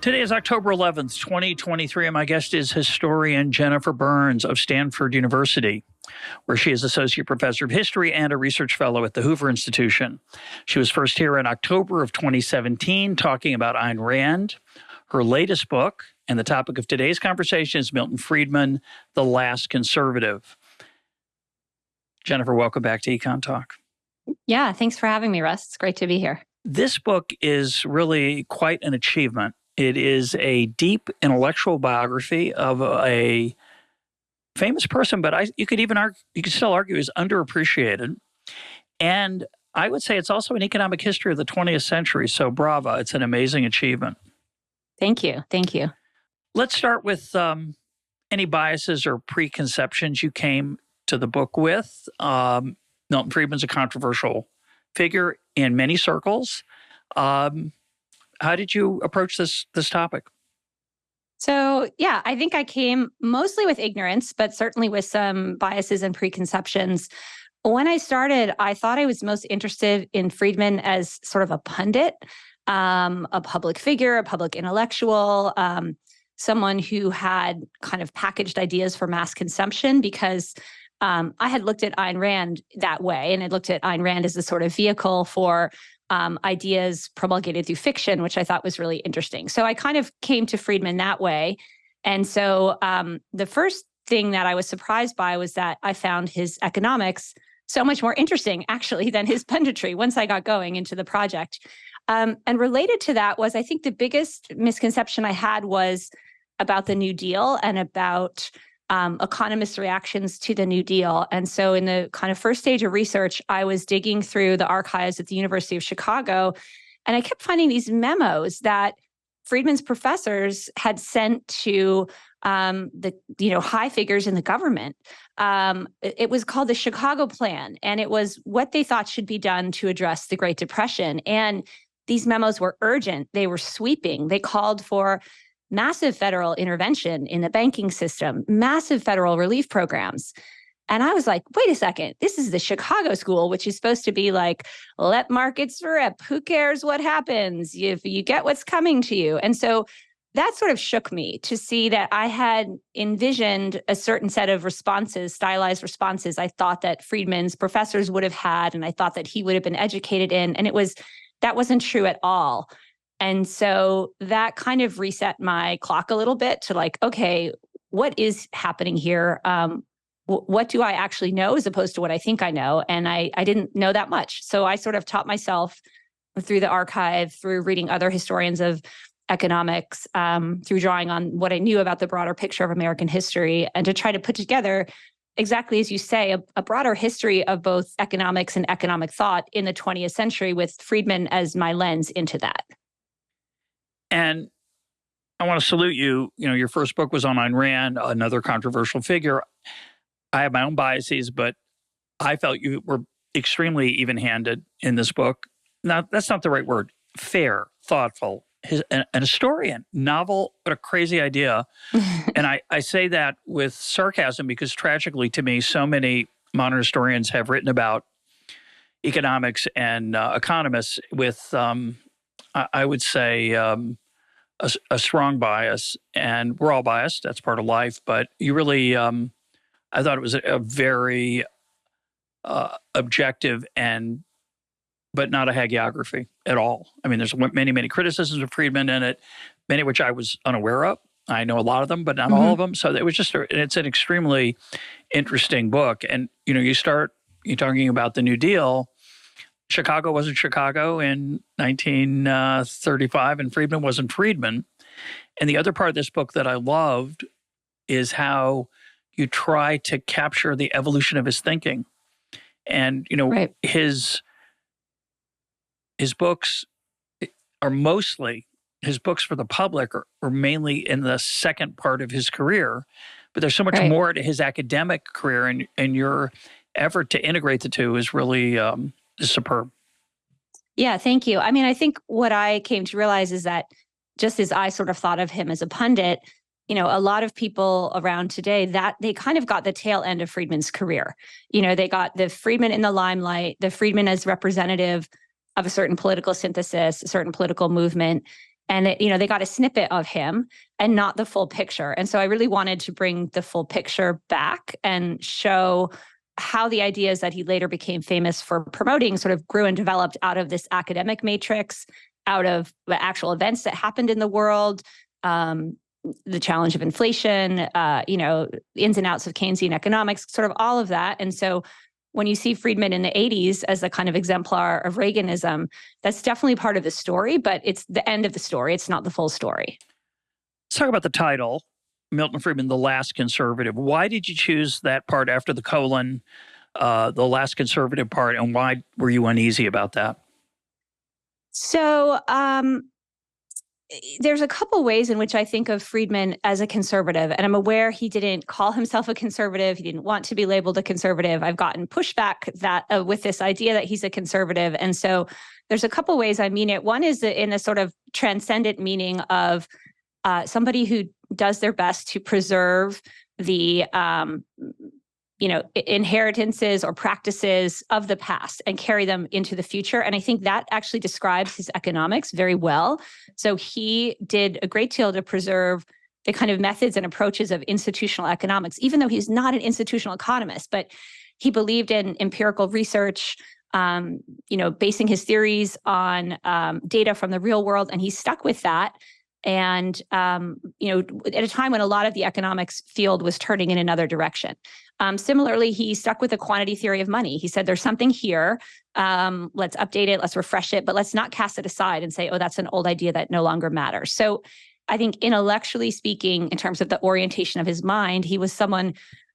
Today is October 11th, 2023, and my guest is historian Jennifer Burns of Stanford University, where she is Associate Professor of History and a Research Fellow at the Hoover Institution. She was first here in October of 2017 talking about Ayn Rand, her latest book, and the topic of today's conversation is Milton Friedman, The Last Conservative. Jennifer, welcome back to EconTalk. Yeah, thanks for having me, Russ. It's great to be here. This book is really quite an achievement. It is a deep intellectual biography of a famous person, but you could still argue is underappreciated. And I would say it's also an economic history of the 20th century. So bravo, it's an amazing achievement. Thank you. Thank you. Let's start with any biases or preconceptions you came to the book with. Milton Friedman's a controversial figure in many circles. How did you approach this topic? So, yeah, I think I came mostly with ignorance, but certainly with some biases and preconceptions. When I started, I thought I was most interested in Friedman as sort of a pundit, a public figure, a public intellectual, someone who had kind of packaged ideas for mass consumption, because I had looked at Ayn Rand that way, and I looked at Ayn Rand as a sort of vehicle for ideas promulgated through fiction, which I thought was really interesting. So I kind of came to Friedman that way. And so the first thing that I was surprised by was that I found his economics so much more interesting, actually, than his punditry once I got going into the project. And related to that was, I think the biggest misconception I had was about the New Deal and about economists' reactions to the New Deal. And so in the kind of first stage of research, I was digging through the archives at the University of Chicago, and I kept finding these memos that Friedman's professors had sent to the high figures in the government. It was called the Chicago Plan, and it was what they thought should be done to address the Great Depression. And these memos were urgent. They were sweeping. They called for massive federal intervention in the banking system, massive federal relief programs. And I was like, wait a second, this is the Chicago school, which is supposed to be like, let markets rip. Who cares what happens if you get what's coming to you? And so that sort of shook me to see that I had envisioned a certain set of responses, stylized responses I thought that Friedman's professors would have had, and I thought that he would have been educated in. And that wasn't true at all. And so that kind of reset my clock a little bit to like, okay, what is happening here? What do I actually know as opposed to what I think I know? And I didn't know that much. So I sort of taught myself through the archive, through reading other historians of economics, through drawing on what I knew about the broader picture of American history, and to try to put together, exactly as you say, a broader history of both economics and economic thought in the 20th century, with Friedman as my lens into that. And I want to salute you. You know, your first book was on Ayn Rand, another controversial figure. I have my own biases, but I felt you were extremely even-handed in this book. Now, that's not the right word. Fair, thoughtful, an historian, novel, what a crazy idea. And I say that with sarcasm because tragically to me, so many modern historians have written about economics and economists with I would say a strong bias, and we're all biased. That's part of life. But you really, I thought it was a very objective but not a hagiography at all. I mean, there's many, many criticisms of Friedman in it, many of which I was unaware of. I know a lot of them, but not all of them. So it was it's an extremely interesting book. And, you're talking about the New Deal. Chicago wasn't Chicago in 1935, and Friedman wasn't Friedman. And the other part of this book that I loved is how you try to capture the evolution of his thinking. And, right. his books are mostly, his books for the public are mainly in the second part of his career, but there's so much more to his academic career, and your effort to integrate the two is really is superb. Yeah, thank you. I mean, I think what I came to realize is that just as I sort of thought of him as a pundit, a lot of people around today, that they kind of got the tail end of Friedman's career. They got the Friedman in the limelight, the Friedman as representative of a certain political synthesis, a certain political movement. And they got a snippet of him and not the full picture. And so I really wanted to bring the full picture back and show how the ideas that he later became famous for promoting sort of grew and developed out of this academic matrix, out of the actual events that happened in the world, the challenge of inflation, ins and outs of Keynesian economics, sort of all of that. And so when you see Friedman in the 80s as the kind of exemplar of Reaganism, that's definitely part of the story, but it's the end of the story. It's not the full story. Let's talk about the title, Milton Friedman, The Last Conservative. Why did you choose that part after the colon, the last conservative part, and why were you uneasy about that? So there's a couple ways in which I think of Friedman as a conservative, and I'm aware he didn't call himself a conservative. He didn't want to be labeled a conservative. I've gotten pushback that with this idea that he's a conservative. And so there's a couple ways I mean it. One is in a sort of transcendent meaning of somebody who does their best to preserve the inheritances or practices of the past and carry them into the future. And I think that actually describes his economics very well. So he did a great deal to preserve the kind of methods and approaches of institutional economics, even though he's not an institutional economist, but he believed in empirical research, basing his theories on data from the real world, and he stuck with that. And, at a time when a lot of the economics field was turning in another direction. Similarly, he stuck with the quantity theory of money. He said, there's something here. Let's update it. Let's refresh it. But let's not cast it aside and say, oh, that's an old idea that no longer matters. So I think intellectually speaking, in terms of the orientation of his mind, he was someone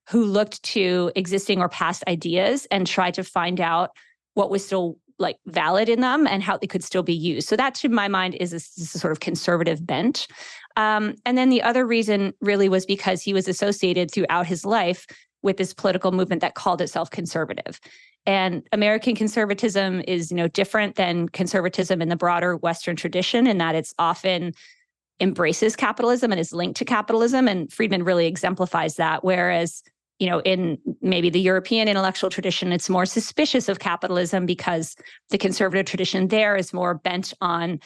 who looked to existing or past ideas and tried to find out what was still valid in them and how they could still be used. So that, to my mind, is a sort of conservative bent. And then the other reason really was because he was associated throughout his life with this political movement that called itself conservative. And American conservatism is, different than conservatism in the broader Western tradition in that it's often embraces capitalism and is linked to capitalism. And Friedman really exemplifies that. Whereas in maybe the European intellectual tradition, it's more suspicious of capitalism because the conservative tradition there is more bent on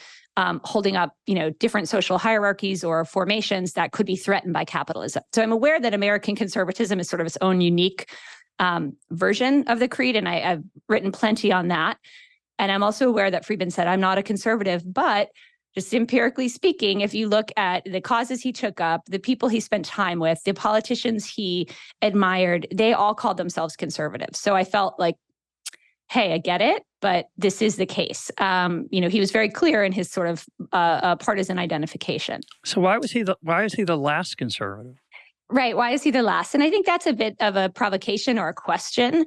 holding up, different social hierarchies or formations that could be threatened by capitalism. So I'm aware that American conservatism is sort of its own unique version of the creed, and I've written plenty on that. And I'm also aware that Friedman said, I'm not a conservative, but just empirically speaking, if you look at the causes he took up, the people he spent time with, the politicians he admired, they all called themselves conservatives. So I felt like, hey, I get it, but this is the case. He was very clear in his sort of partisan identification. So why is he the last conservative? Right. Why is he the last? And I think that's a bit of a provocation or a question.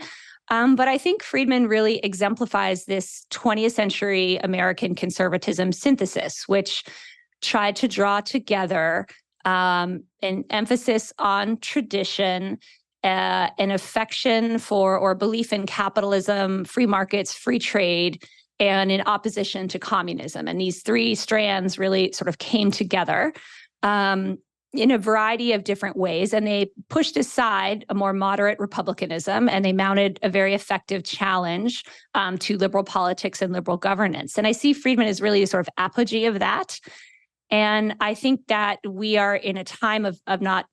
But I think Friedman really exemplifies this 20th century American conservatism synthesis, which tried to draw together an emphasis on tradition, an affection for or belief in capitalism, free markets, free trade, and in opposition to communism. And these three strands really sort of came together in a variety of different ways. And they pushed aside a more moderate republicanism, and they mounted a very effective challenge to liberal politics and liberal governance. And I see Friedman as really a sort of apogee of that. And I think that we are in a time of not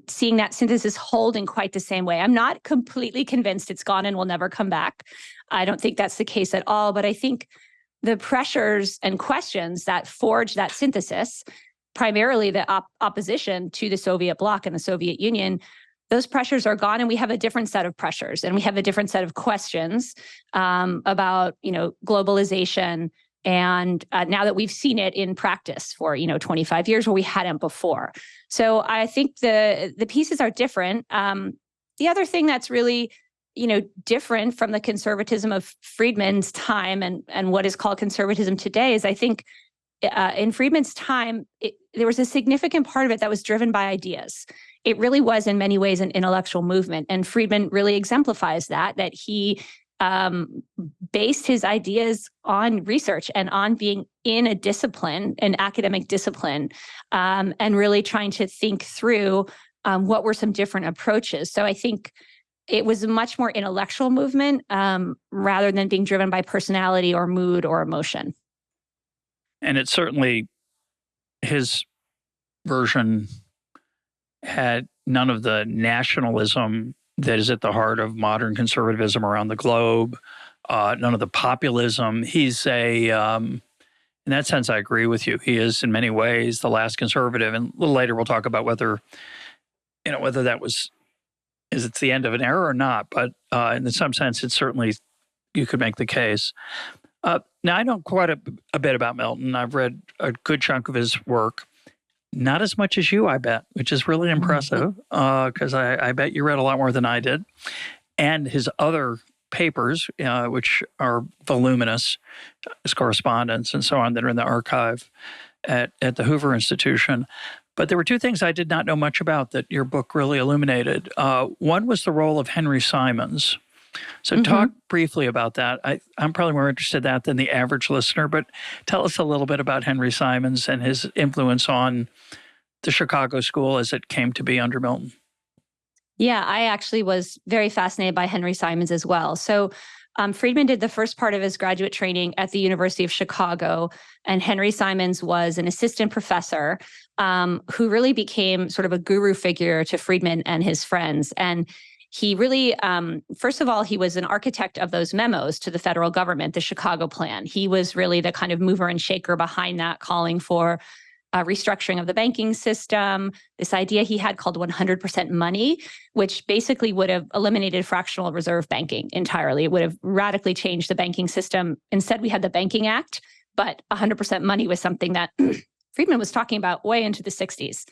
seeing that synthesis hold in quite the same way. I'm not completely convinced it's gone and will never come back. I don't think that's the case at all. But I think the pressures and questions that forge that synthesis, primarily the opposition to the Soviet bloc and the Soviet Union, those pressures are gone, and we have a different set of pressures, and we have a different set of questions about, globalization. And now that we've seen it in practice for 25 years, where we hadn't before, so I think the pieces are different. The other thing that's really different from the conservatism of Friedman's time and what is called conservatism today is I think. In Friedman's time, there was a significant part of it that was driven by ideas. It really was, in many ways, an intellectual movement. And Friedman really exemplifies that he based his ideas on research and on being in a discipline, an academic discipline, and really trying to think through what were some different approaches. So I think it was a much more intellectual movement rather than being driven by personality or mood or emotion. And it certainly his version had none of the nationalism that is at the heart of modern conservatism around the globe, none of the populism. He's in that sense, I agree with you. He is in many ways the last conservative. And a little later, we'll talk about whether that was, it's the end of an era or not. But in some sense, it's certainly, you could make the case. Now, I know quite a bit about Milton. I've read a good chunk of his work. Not as much as you, I bet, which is really impressive, because I bet you read a lot more than I did. And his other papers, which are voluminous, his correspondence and so on, that are in the archive at the Hoover Institution. But there were two things I did not know much about that your book really illuminated. One was the role of Henry Simons. So talk briefly about that. I'm probably more interested in that than the average listener, but tell us a little bit about Henry Simons and his influence on the Chicago School as it came to be under Milton. Yeah, I actually was very fascinated by Henry Simons as well. So Friedman did the first part of his graduate training at the University of Chicago, and Henry Simons was an assistant professor who really became sort of a guru figure to Friedman and his friends. And he really, first of all, he was an architect of those memos to the federal government, the Chicago Plan. He was really the kind of mover and shaker behind that, calling for restructuring of the banking system, this idea he had called 100% money, which basically would have eliminated fractional reserve banking entirely. It would have radically changed the banking system. Instead, we had the Banking Act, but 100% money was something that Friedman was talking about way into the 60s.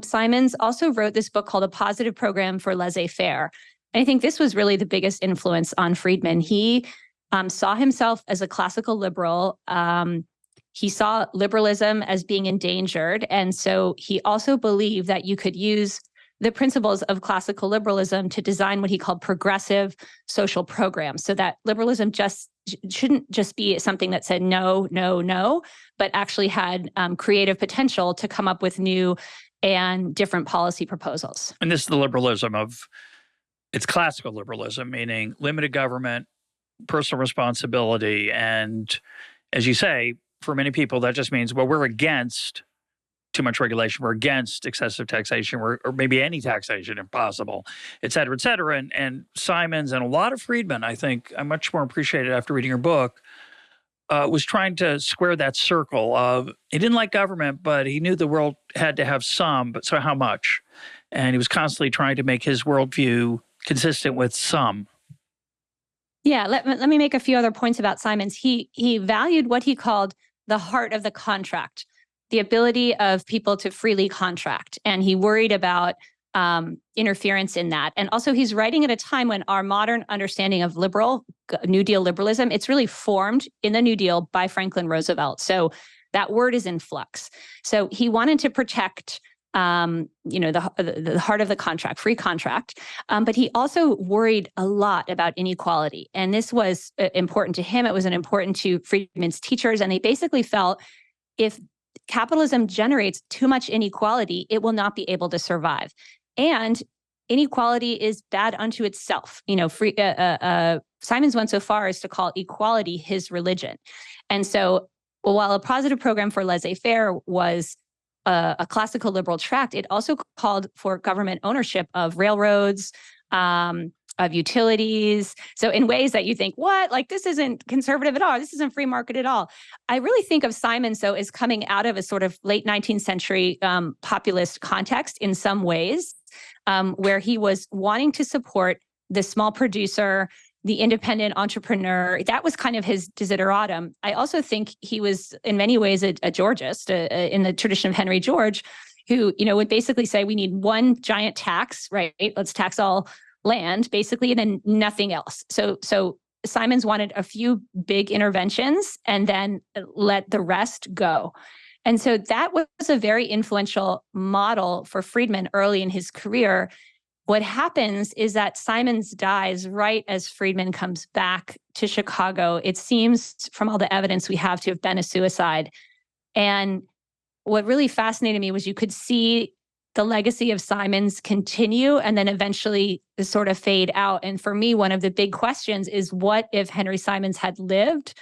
Simons also wrote this book called A Positive Program for Laissez-Faire. And I think this was really the biggest influence on Friedman. He saw himself as a classical liberal. He saw liberalism as being endangered. And so he also believed that you could use the principles of classical liberalism to design what he called progressive social programs, so that liberalism shouldn't just be something that said no, no, no, but actually had creative potential to come up with new and different policy proposals. And this is the liberalism it's classical liberalism, meaning limited government, personal responsibility, and as you say, for many people, that just means, well, we're against too much regulation. We're against excessive taxation, or maybe any taxation if possible, et cetera, et cetera. And Simons and a lot of Friedman, I think, I much more appreciated after reading your book, was trying to square that circle of, he didn't like government, but he knew the world had to have some, but so how much? And he was constantly trying to make his worldview consistent with some. Yeah, let me make a few other points about Simons. He valued what he called the heart of the contract, the ability of people to freely contract. And he worried about interference in that. And also he's writing at a time when our modern understanding of New Deal liberalism, it's really formed in the New Deal by Franklin Roosevelt. So that word is in flux. So he wanted to protect the heart of the contract, free contract. But he also worried a lot about inequality. And this was important to him. It was important to Friedman's teachers. And they basically felt if capitalism generates too much inequality, it will not be able to survive. And inequality is bad unto itself. Simons went so far as to call equality his religion. And so while A Positive Program for Laissez-Faire was a classical liberal tract, it also called for government ownership of railroads, of utilities. So in ways that you think, what? Like, this isn't conservative at all. This isn't free market at all. I really think of Simons, though, as coming out of a sort of late 19th century populist context in some ways, where he was wanting to support the small producer, the independent entrepreneur. That was kind of his desideratum. I also think he was, in many ways, a Georgist in the tradition of Henry George, who would basically say we need one giant tax, right? Let's tax all land, basically, and then nothing else. So Simons wanted a few big interventions and then let the rest go. And so that was a very influential model for Friedman early in his career. What happens is that Simons dies right as Friedman comes back to Chicago. It seems, from all the evidence we have, to have been a suicide. And what really fascinated me was you could see the legacy of Simons continue and then eventually sort of fade out. And for me, one of the big questions is, what if Henry Simons had lived?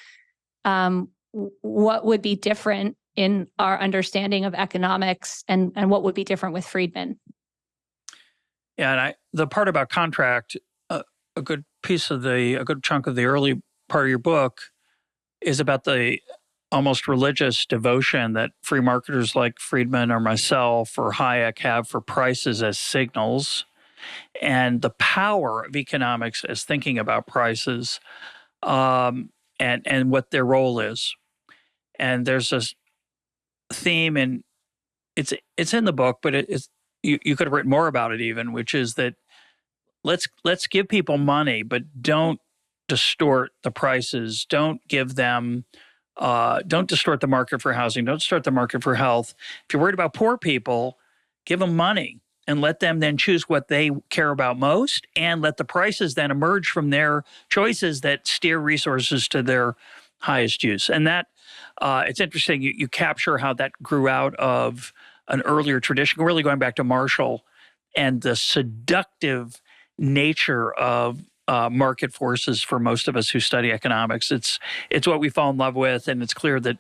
What would be different in our understanding of economics and what would be different with Friedman. Yeah, and the part about contract, a good chunk of the early part of your book is about the almost religious devotion that free marketers like Friedman or myself or Hayek have for prices as signals, and the power of economics as thinking about prices, and what their role is. And there's this theme, and it's in the book, but you could have written more about it even, which is that let's give people money, but don't distort the prices. Don't give them, don't distort the market for housing. Don't distort the market for health. If you're worried about poor people, give them money and let them then choose what they care about most, and let the prices then emerge from their choices that steer resources to their highest use. And that, it's interesting, you capture how that grew out of an earlier tradition, really going back to Marshall, and the seductive nature of market forces for most of us who study economics. It's what we fall in love with, and it's clear that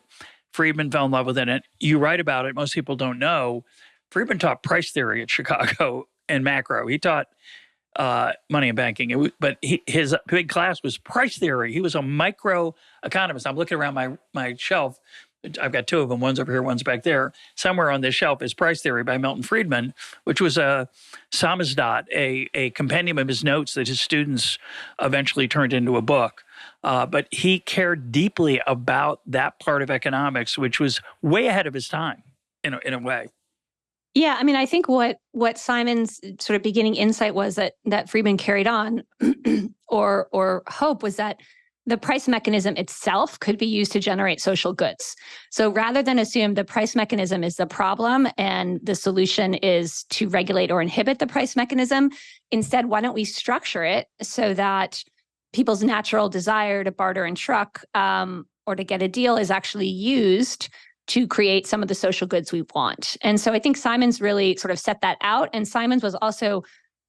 Friedman fell in love with it. And you write about it. Most people don't know. Friedman taught price theory at Chicago and macro. He taught money and banking, but his big class was price theory. He was a micro economist. I'm looking around my shelf. I've got two of them. One's over here, one's back there. Somewhere on this shelf is Price Theory by Milton Friedman, which was a samizdat, a compendium of his notes that his students eventually turned into a book. But he cared deeply about that part of economics, which was way ahead of his time in a way. Yeah, I mean, I think what Simon's sort of beginning insight was that Friedman carried on, or hope, was that the price mechanism itself could be used to generate social goods. So rather than assume the price mechanism is the problem and the solution is to regulate or inhibit the price mechanism, instead, why don't we structure it so that people's natural desire to barter and truck or to get a deal is actually used to create some of the social goods we want. And so I think Simon's really sort of set that out. And Simon's was also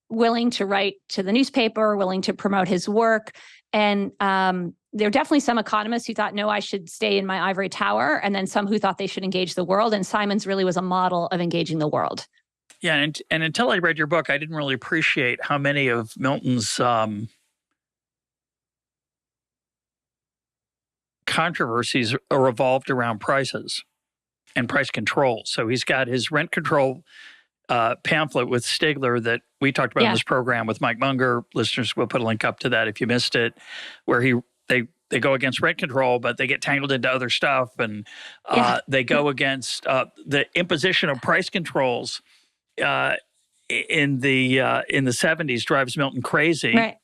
willing to write to the newspaper, willing to promote his work. And there are definitely some economists who thought, no, I should stay in my ivory tower. And then some who thought they should engage the world. And Simon's really was a model of engaging the world. Yeah. And until I read your book, I didn't really appreciate how many of Milton's controversies revolved around prices and price control. So he's got his rent control pamphlet with Stigler that we talked about in this program with Mike Munger. Listeners, will put a link up to that if you missed it, where they go against rent control, but they get tangled into other stuff, and they go against the imposition of price controls in the 70s drives Milton crazy. Right.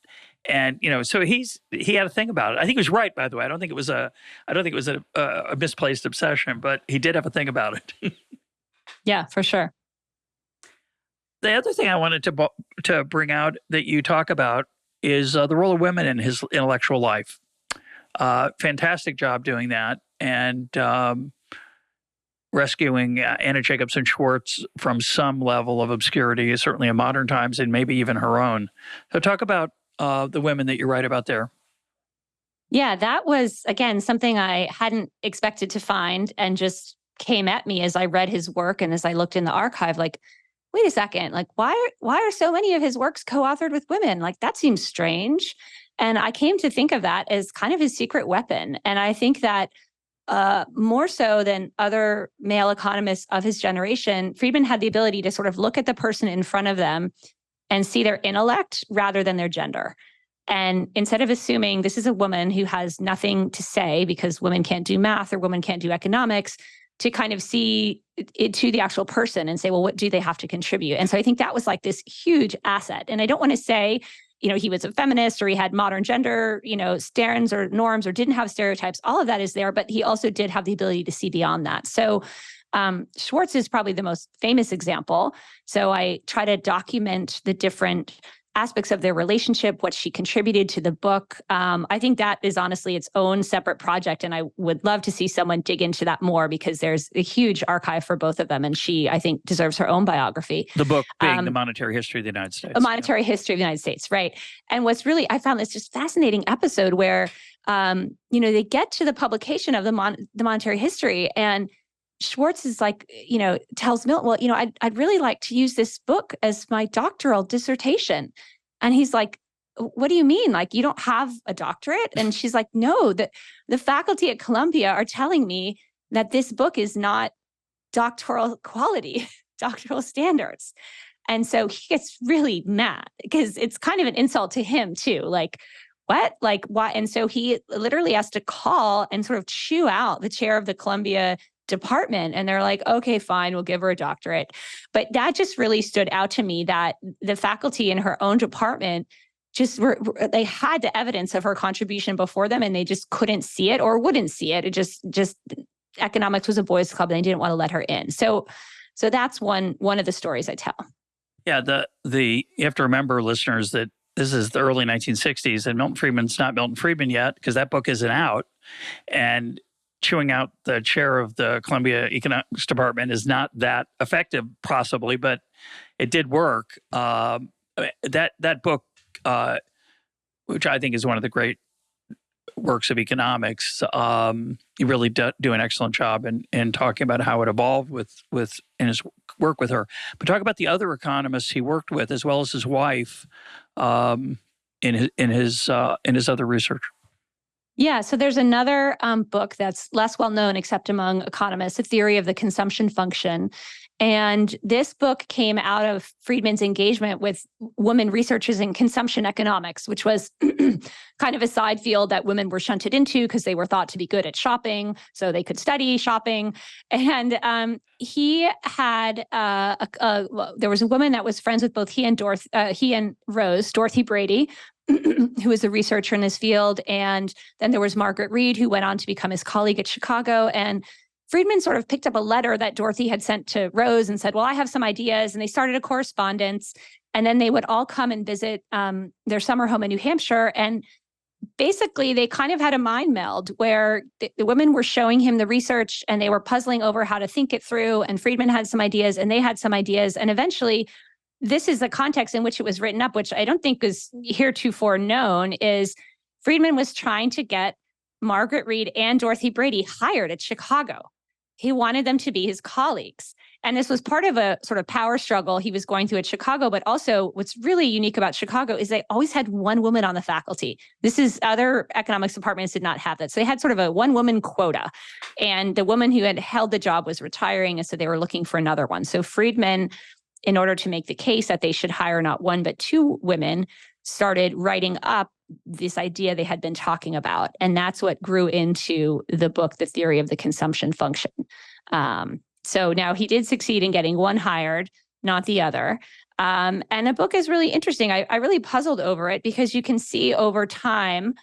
And so he had a thing about it. I think he was right, by the way. I don't think it was a misplaced obsession, but he did have a thing about it. Yeah, for sure. The other thing I wanted to bring out that you talk about is the role of women in his intellectual life. Fantastic job doing that, and rescuing Anna Jacobson Schwartz from some level of obscurity, certainly in modern times, and maybe even her own. So talk about the women that you write about there. Yeah, that was, again, something I hadn't expected to find, and just came at me as I read his work and as I looked in the archive, like, wait a second, like, why are so many of his works co-authored with women? Like, that seems strange. And I came to think of that as kind of his secret weapon. And I think that more so than other male economists of his generation, Friedman had the ability to sort of look at the person in front of them and see their intellect rather than their gender. And instead of assuming this is a woman who has nothing to say because women can't do math or women can't do economics, to kind of see it to the actual person and say, well, what do they have to contribute? And so I think that was like this huge asset. And I don't want to say, he was a feminist or he had modern gender, standards or norms or didn't have stereotypes. All of that is there, but he also did have the ability to see beyond that. So Schwartz is probably the most famous example. So I try to document the different aspects of their relationship, what she contributed to the book. I think that is honestly its own separate project. And I would love to see someone dig into that more, because there's a huge archive for both of them. And she, I think, deserves her own biography. The book being The Monetary History of the United States. A Monetary History of the United States, right. And what's really, I found this just fascinating episode where, they get to the publication of the Monetary History, and Schwartz is like, tells Milton, well, I'd really like to use this book as my doctoral dissertation. And he's like, what do you mean? Like, you don't have a doctorate? And she's like, no, the faculty at Columbia are telling me that this book is not doctoral quality, doctoral standards. And so he gets really mad because it's kind of an insult to him too. Like, what? Like, why? And so he literally has to call and sort of chew out the chair of the Columbia department. And they're like, okay, fine, we'll give her a doctorate. But that just really stood out to me, that the faculty in her own department they had the evidence of her contribution before them, and they just couldn't see it or wouldn't see it. It just economics was a boys' club, and they didn't want to let her in. So that's one of the stories I tell. Yeah, you have to remember, listeners, that this is the early 1960s, and Milton Friedman's not Milton Friedman yet because that book isn't out. And chewing out the chair of the Columbia Economics Department is not that effective, possibly, but it did work. That book, which I think is one of the great works of economics, you really do an excellent job in talking about how it evolved in his work with her. But talk about the other economists he worked with, as well as his wife, in his other research. Yeah, so there's another book that's less well known, except among economists, A Theory of the Consumption Function. And this book came out of Friedman's engagement with women researchers in consumption economics, which was kind of a side field that women were shunted into because they were thought to be good at shopping, so they could study shopping. And he had there was a woman that was friends with both he and Rose, Dorothy Brady, who was a researcher in this field. And then there was Margaret Reed, who went on to become his colleague at Chicago. And Friedman sort of picked up a letter that Dorothy had sent to Rose and said, well, I have some ideas. And they started a correspondence. And then they would all come and visit their summer home in New Hampshire. And basically, they kind of had a mind meld where the women were showing him the research and they were puzzling over how to think it through. And Friedman had some ideas and they had some ideas. And eventually, this is the context in which it was written up, which I don't think is heretofore known, is Friedman was trying to get Margaret Reed and Dorothy Brady hired at Chicago. He wanted them to be his colleagues. And this was part of a sort of power struggle he was going through at Chicago. But also what's really unique about Chicago is they always had one woman on the faculty. Other economics departments did not have that. So they had sort of a one-woman quota. And the woman who had held the job was retiring. And so they were looking for another one. So Friedman, in order to make the case that they should hire not one, but two women, started writing up this idea they had been talking about. And that's what grew into the book, The Theory of the Consumption Function. So now he did succeed in getting one hired, not the other. And the book is really interesting. I really puzzled over it because you can see over time,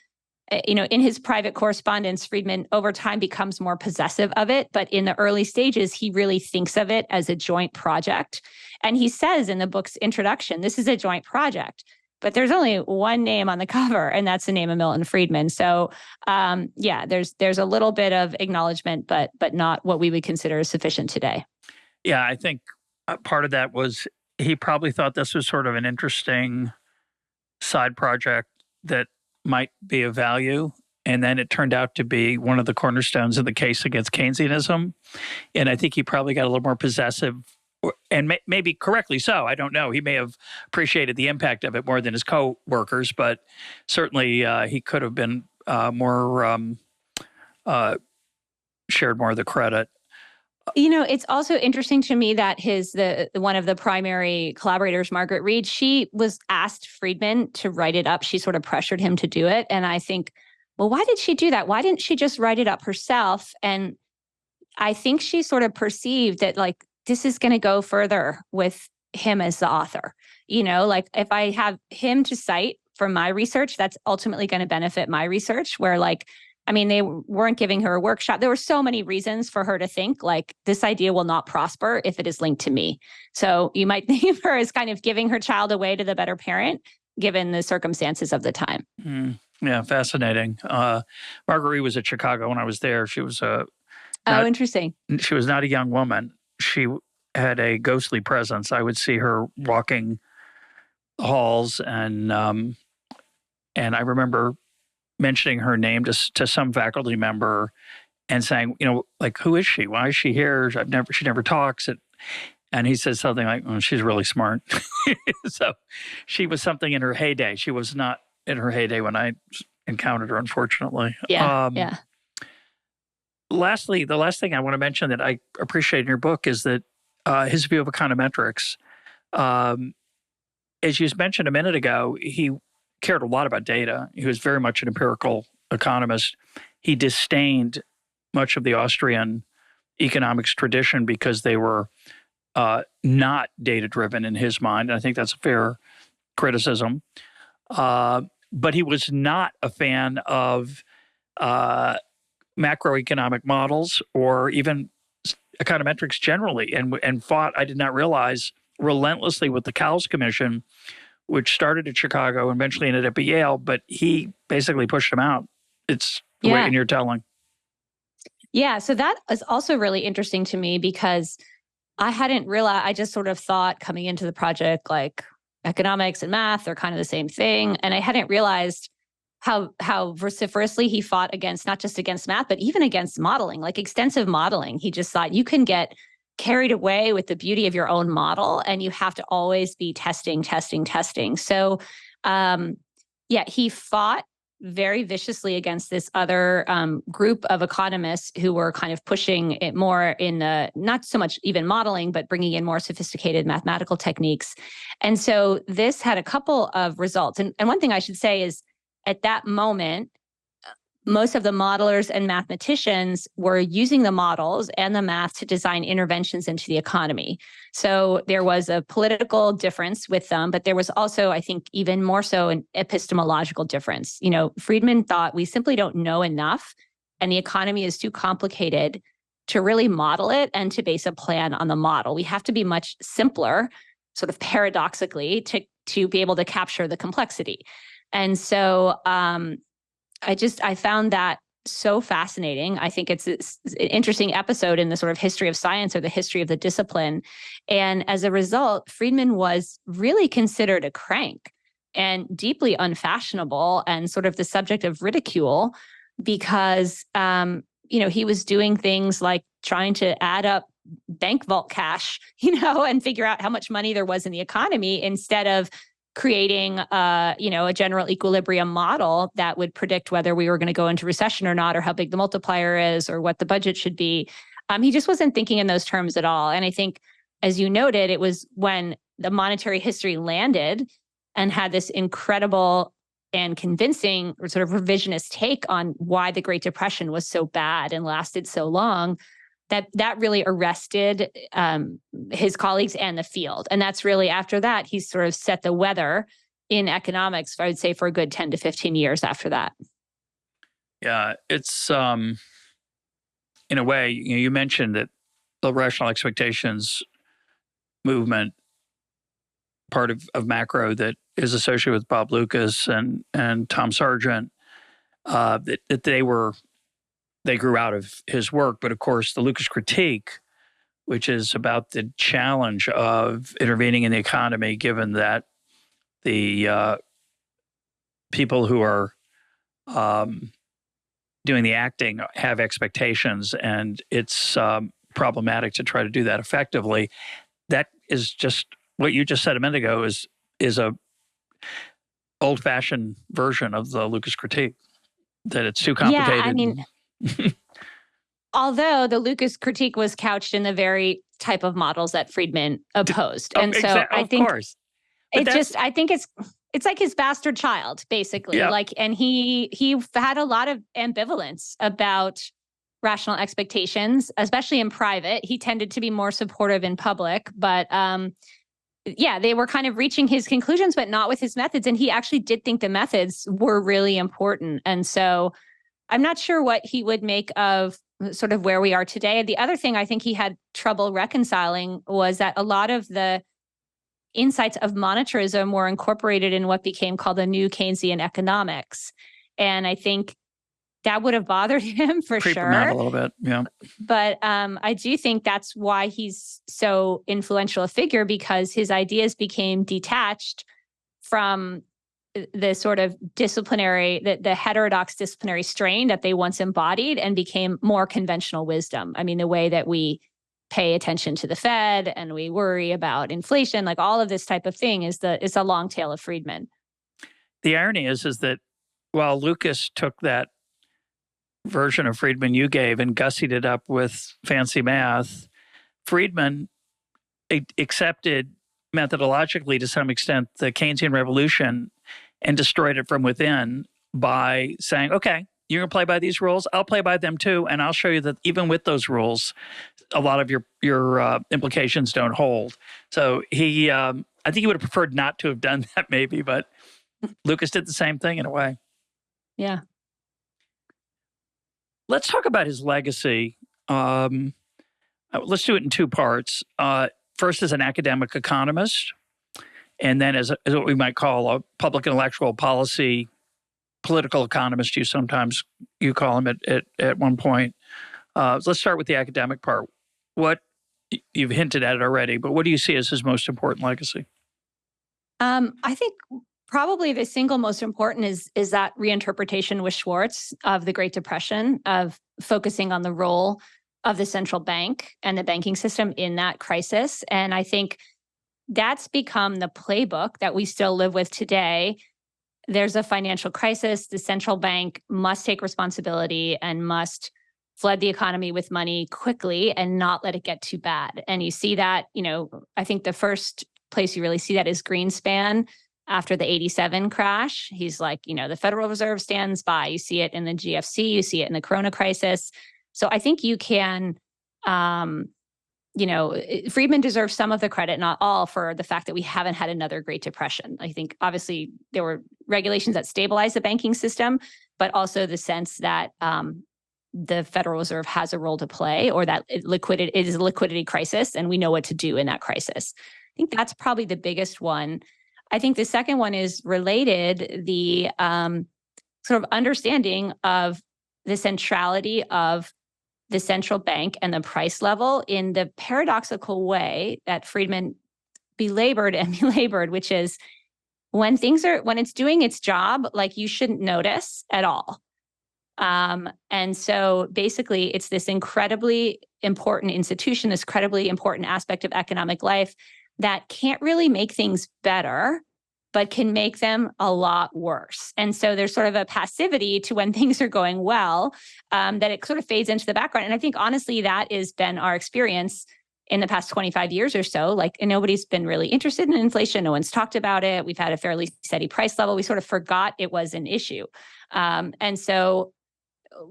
in his private correspondence, Friedman over time becomes more possessive of it. But in the early stages, he really thinks of it as a joint project. And he says in the book's introduction, this is a joint project. But there's only one name on the cover, and that's the name of Milton Friedman. So, there's a little bit of acknowledgement, but not what we would consider sufficient today. Yeah, I think part of that was he probably thought this was sort of an interesting side project that might be of value. And then it turned out to be one of the cornerstones of the case against Keynesianism. And I think he probably got a little more possessive, and maybe correctly so. I don't know. He may have appreciated the impact of it more than his co-workers, but certainly he could have been shared more of the credit. It's also interesting to me that one of the primary collaborators, Margaret Reed, she was asked Friedman to write it up. She sort of pressured him to do it. And I think, well, why did she do that? Why didn't she just write it up herself? And I think she sort of perceived that, like, this is going to go further with him as the author. Like, if I have him to cite from my research, that's ultimately going to benefit my research, where they weren't giving her a workshop. There were so many reasons for her to think, like, this idea will not prosper if it is linked to me. So you might think of her as kind of giving her child away to the better parent, given the circumstances of the time. Yeah, fascinating. Margaret Reed was at Chicago when I was there. She was interesting. She was not a young woman. She had a ghostly presence. I would see her walking the halls, and I remember mentioning her name to some faculty member, and saying, like, who is she? Why is she here? She never talks. And he says something like, "Oh, she's really smart." So she was something in her heyday. She was not in her heyday when I encountered her, unfortunately. Yeah, yeah. Lastly, the last thing I want to mention that I appreciate in your book is that his view of econometrics. As you mentioned a minute ago, he cared a lot about data. He was very much an empirical economist. He disdained much of the Austrian economics tradition because they were not data-driven in his mind. And I think that's a fair criticism. But he was not a fan of macroeconomic models or even econometrics generally, and fought, I did not realize, relentlessly with the Cowles Commission, which started at Chicago and eventually ended up at Yale, but he basically pushed him out. It's the way in your telling. Yeah, so that is also really interesting to me because I hadn't realized, I just sort of thought coming into the project, like economics and math are kind of the same thing. And I hadn't realized how vociferously he fought against, not just against math, but even against modeling, like extensive modeling. He just thought you can get carried away with the beauty of your own model and you have to always be testing. So he fought very viciously against this other group of economists who were kind of pushing it more in the, not so much even modeling, but bringing in more sophisticated mathematical techniques. And so this had a couple of results. And one thing I should say is at that moment, most of the modelers and mathematicians were using the models and the math to design interventions into the economy. So there was a political difference with them, but there was also, I think, even more so an epistemological difference. Friedman thought we simply don't know enough, and the economy is too complicated to really model it and to base a plan on the model. We have to be much simpler, sort of paradoxically, to be able to capture the complexity. And so I found that so fascinating. I think it's an interesting episode in the sort of history of science or the history of the discipline. And as a result, Friedman was really considered a crank and deeply unfashionable and sort of the subject of ridicule because, he was doing things like trying to add up bank vault cash, and figure out how much money there was in the economy instead of creating, a general equilibrium model that would predict whether we were going to go into recession or not, or how big the multiplier is, or what the budget should be. He just wasn't thinking in those terms at all. And I think, as you noted, it was when the monetary history landed and had this incredible and convincing sort of revisionist take on why the Great Depression was so bad and lasted so long, that really arrested his colleagues and the field. And that's really, after that, he's sort of set the weather in economics, I would say, for a good 10 to 15 years after that. Yeah, it's, in a way, you mentioned that the rational expectations movement, part of macro that is associated with Bob Lucas and Tom Sargent, that they grew out of his work. But of course, the Lucas critique, which is about the challenge of intervening in the economy, given that the people who are doing the acting have expectations, and it's problematic to try to do that effectively. That is just what you just said a minute ago is a old-fashioned version of the Lucas critique, that it's too complicated. Yeah, I mean, although the Lucas critique was couched in the very type of models that Friedman opposed. And so I think I think it's like his bastard child, basically. Yeah. And he had a lot of ambivalence about rational expectations, especially in private. He tended to be more supportive in public, but they were kind of reaching his conclusions, but not with his methods. And he actually did think the methods were really important. And so I'm not sure what he would make of sort of where we are today. The other thing I think he had trouble reconciling was that a lot of the insights of monetarism were incorporated in what became called the new Keynesian economics. And I think that would have bothered him for sure. Creep him out a little bit, yeah. But I do think that's why he's so influential a figure, because his ideas became detached from the sort of disciplinary, the heterodox disciplinary strain that they once embodied and became more conventional wisdom. I mean, the way that we pay attention to the Fed and we worry about inflation, like all of this type of thing is a long tail of Friedman. The irony is that while Lucas took that version of Friedman you gave and gussied it up with fancy math, Friedman accepted methodologically to some extent the Keynesian revolution and destroyed it from within by saying, okay, you're going to play by these rules, I'll play by them too, and I'll show you that even with those rules, a lot of your implications don't hold. So I think he would have preferred not to have done that maybe, but Lucas did the same thing in a way. Yeah. Let's talk about his legacy. Let's do it in two parts. First, as an academic economist, and then as what we might call a public intellectual policy, political economist. You call him at one point. Let's start with the academic part. What you've hinted at it already, but what do you see as his most important legacy? I think probably the single most important is that reinterpretation with Schwartz of the Great Depression, of focusing on the role of the central bank and the banking system in that crisis. And I think that's become the playbook that we still live with today. There's a financial crisis. The central bank must take responsibility and must flood the economy with money quickly and not let it get too bad. And you see that, I think the first place you really see that is Greenspan after the 87 crash. He's like, the Federal Reserve stands by. You see it in the GFC, you see it in the Corona crisis. So I think you can, Friedman deserves some of the credit, not all, for the fact that we haven't had another Great Depression. I think obviously there were regulations that stabilized the banking system, but also the sense that the Federal Reserve has a role to play, or that it is a liquidity crisis, and we know what to do in that crisis. I think that's probably the biggest one. I think the second one is related, the sort of understanding of the centrality of the central bank and the price level in the paradoxical way that Friedman belabored, which is when it's doing its job, like you shouldn't notice at all. And so basically it's this incredibly important institution, this incredibly important aspect of economic life that can't really make things better, but can make them a lot worse. And so there's sort of a passivity to when things are going well, that it sort of fades into the background. And I think honestly, that has been our experience in the past 25 years or so. Like, and nobody's been really interested in inflation. No one's talked about it. We've had a fairly steady price level. We sort of forgot it was an issue. And so